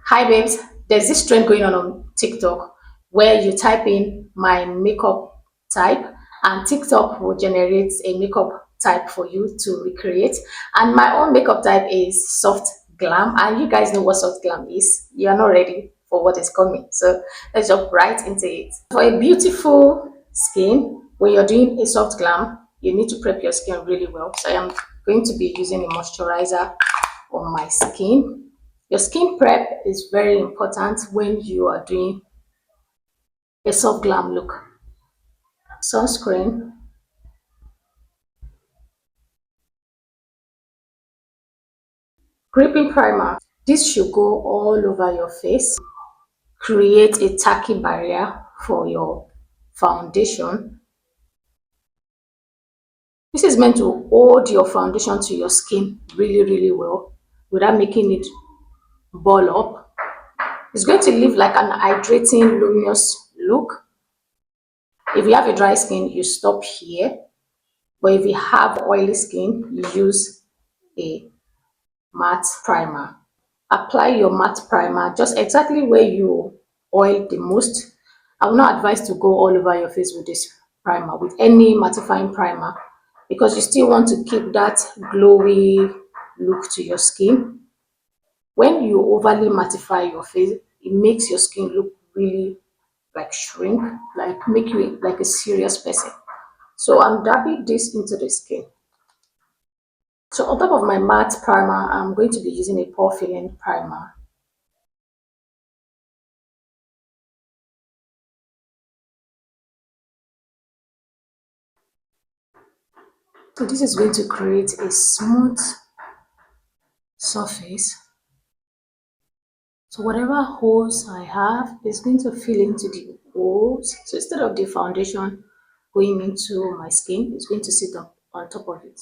Hi babes, there's this trend going on TikTok where you type in my makeup type and TikTok will generate a makeup type for you to recreate. And my own makeup type is Soft Glam, and you guys know what Soft Glam is. You are not ready for what is coming. So let's jump right into it. For a beautiful skin, when you're doing a Soft Glam, you need to prep your skin really well. So I am going to be using a moisturizer on my skin. Your skin prep is very important when you are doing a soft glam look. Sunscreen, gripping primer. This should go all over your face. Create a tacky barrier for your foundation. This is meant to hold your foundation to your skin really well without making it ball up. It's going to leave like an hydrating, luminous look. If you have a dry skin, you stop here. But if you have oily skin, you use a matte primer. Apply your matte primer just exactly where you oil the most. I will not advise to go all over your face with this primer, with any mattifying primer, because you still want to keep that glowy look to your skin. When you overly mattify your face, it makes your skin look really like shrink, like make you like a serious person. So I'm dabbing this into the skin. So on top of my matte primer, I'm going to be using a pore filling primer. So this is going to create a smooth surface. So whatever holes I have is going to fill into the holes. So instead of the foundation going into my skin, it's going to sit on top of it.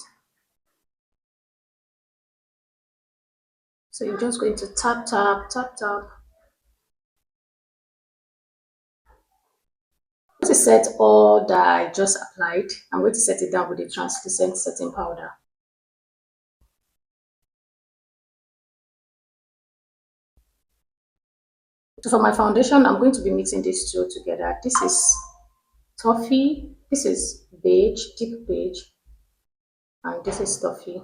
So you're just going to tap. To set all that I just applied, I'm going to set it down with a translucent setting powder. So for my foundation, I'm going to be mixing these two together. This is toffee, this is beige, deep beige, and this is toffee.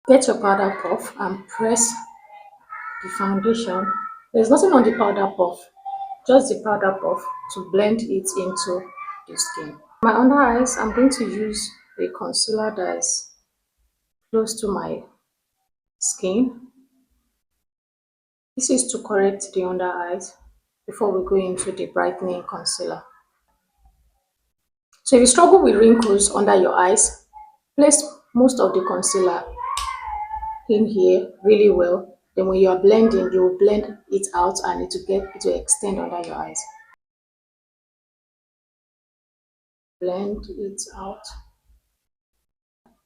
Get your powder puff and press the foundation. There's nothing on the powder puff, just the powder puff to blend it into the skin. My under eyes, I'm going to use a concealer that is close to my skin. This is to correct the under eyes before we go into the brightening concealer. So if you struggle with wrinkles under your eyes, place most of the concealer in here really well. Then when you are blending, you will blend it out and it will extend under your eyes. Blend it out.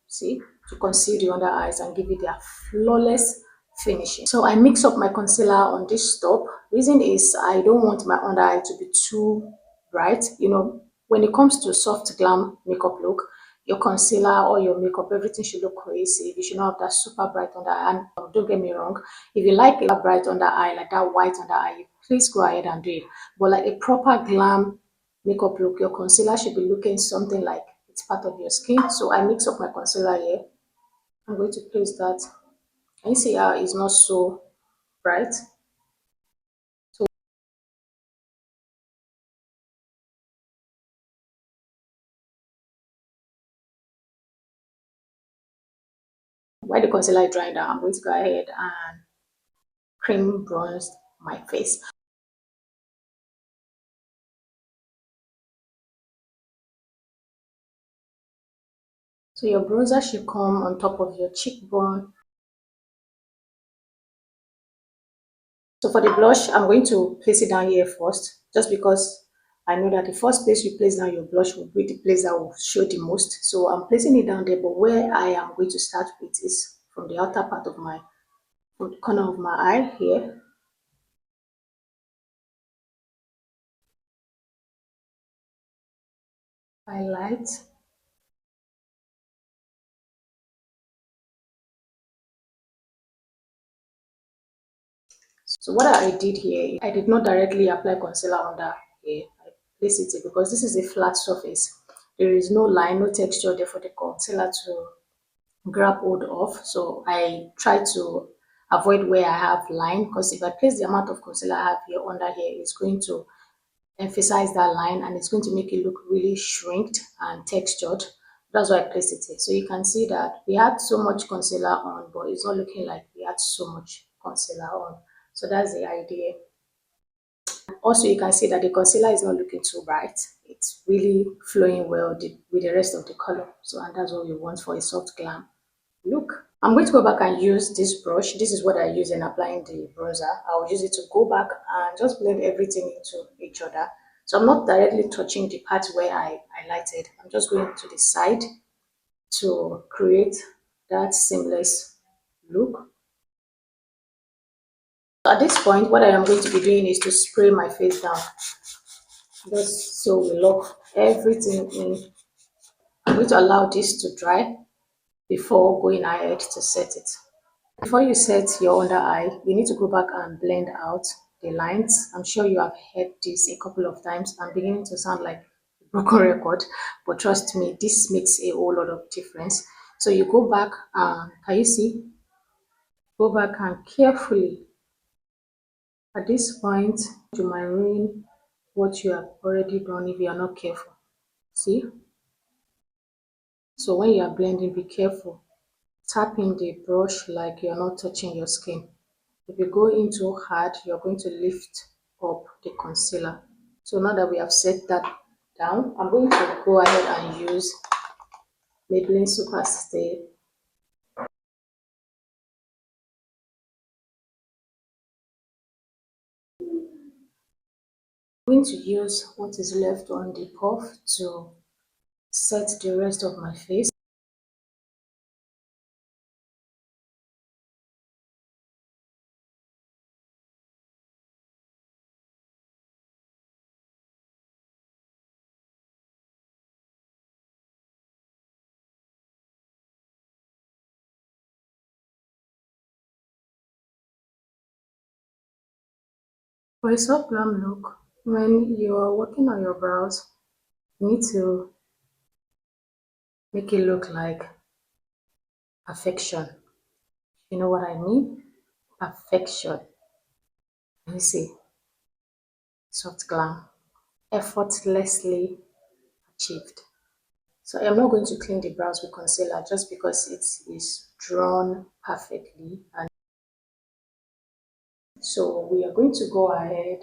See, to conceal the under eyes and give it a flawless finishing. So I mix up my concealer on this top. Reason is I don't want my under eye to be too bright. You know, when it comes to soft glam makeup look, your concealer or your makeup, everything should look cohesive. You should not have that super bright under eye. And don't get me wrong, if you like a bright under eye, like that white under eye, please go ahead and do it. But like a proper glam makeup look, your concealer should be looking something like it's part of your skin. So I mix up my concealer here. I'm going to place that. And you see how it's not so bright. So while the concealer is drying down, I'm going to go ahead and cream bronze my face. So your bronzer should come on top of your cheekbone. So for the blush, I'm going to place it down here first, just because I know that the first place you place down your blush will be the place that will show the most. So I'm placing it down there, but where I am going to start with is from the outer part of my from the corner of my eye here, highlight. So what I did here, I did not directly apply concealer under here. I place it here because this is a flat surface. There is no line, no texture there for the concealer to grab hold of. So I try to avoid where I have line, because if I place the amount of concealer I have here under here, it's going to emphasize that line and it's going to make it look really shrinked and textured. That's why I placed it here. So you can see that we had so much concealer on, but it's not looking like we had so much concealer on. So that's the idea. Also, you can see that the concealer is not looking too bright. It's really flowing well with the rest of the color. So, and that's what we want for a soft glam look. I'm going to go back and use this brush. This is what I use in applying the bronzer. I'll use it to go back and just blend everything into each other. So I'm not directly touching the part where I highlighted. I'm just going to the side to create that seamless look. At this point, what I am going to be doing is to spray my face down, just so we lock everything in. I'm going to allow this to dry before going ahead to set it. Before you set your under eye, you need to go back and blend out the lines. I'm sure you have heard this a couple of times. I'm beginning to sound like a broken record, but trust me, this makes a whole lot of difference. So you go back and, can you see? Go back and carefully, at this point, you might ruin what you have already done if you are not careful. See? So when you are blending, be careful. Tap in the brush like you're not touching your skin. If you go in too hard, you're going to lift up the concealer. So now that we have set that down, I'm going to go ahead and use Maybelline Super Stay. I'm going to use what is left on the puff to set the rest of my face. For a soft glam look, when you're working on your brows, you need to make it look like perfection. You know what I mean? Perfection. Let me see. Soft glam. Effortlessly achieved. So I'm not going to clean the brows with concealer just because it is drawn perfectly. And so we are going to go ahead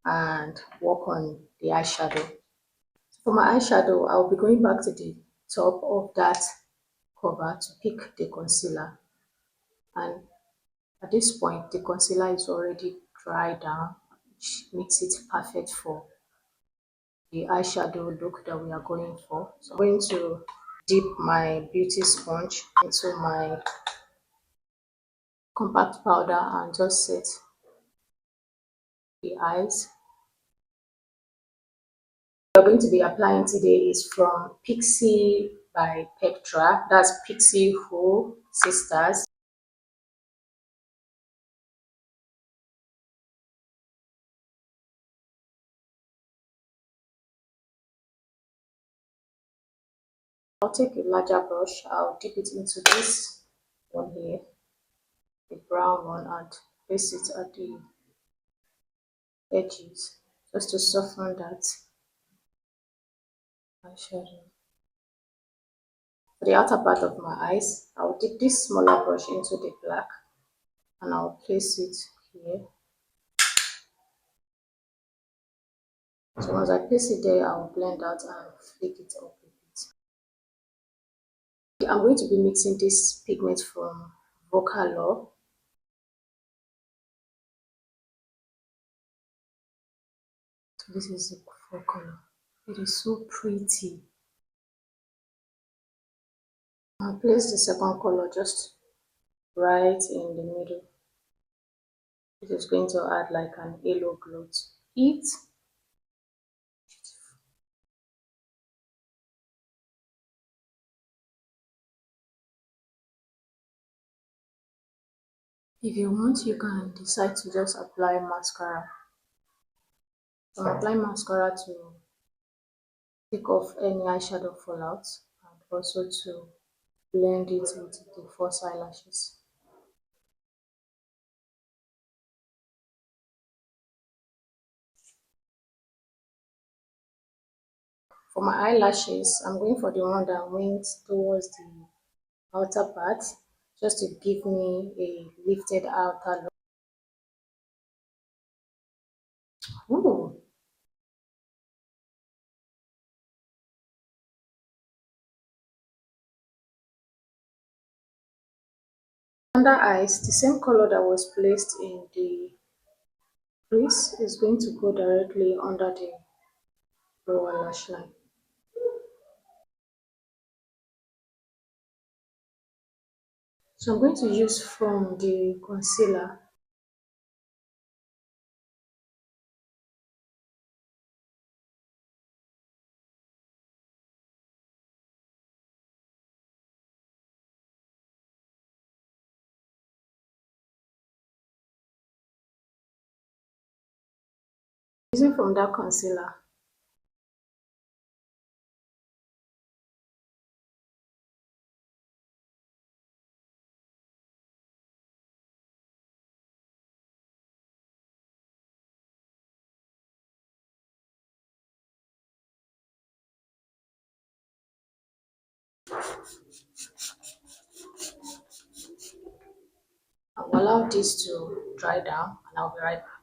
and work on the eyeshadow. For my eyeshadow, I'll be going back to the top of that cover to pick the concealer. And at this point, the concealer is already dry down, which makes it perfect for the eyeshadow look that we are going for. So I'm going to dip my beauty sponge into my compact powder and just set the eyes. We're going to be applying today is from Pixie by Pectra. That's Pixie Who Sisters. I'll take a larger brush. I'll dip it into this one here, the brown one, and place it at the edges just to soften that eyeshadow. For the outer part of my eyes, I'll dip this smaller brush into the black and I'll place it here. So once I place it there, I'll blend out and flick it up a bit. I'm going to be mixing this pigment from Vocalor. So this is the Vocalor. It is so pretty. I'll place the second color just right in the middle. It is going to add like an halo glow to it. If you want, you can decide to just apply mascara. So I'm applying mascara to take off any eyeshadow fallout and also to blend it with the false eyelashes. For my eyelashes, I'm going for the one that went towards the outer part just to give me a lifted outer look. Ooh, under eyes, the same color that was placed in the crease is going to go directly under the lower lash line. So I'm going to use from the concealer, using from that concealer. I'll allow this to dry down and I'll be right back.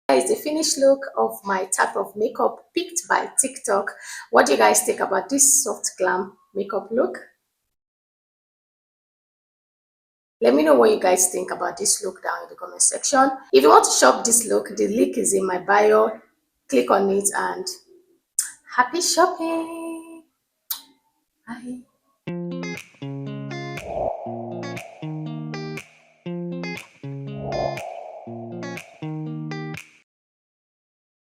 Is the finished look of my type of makeup picked by TikTok. What do you guys think about this soft glam makeup look? Let me know what you guys think about this look down in the comment section. If you want to shop this look, the link is in my bio. Click on it and happy shopping. Bye.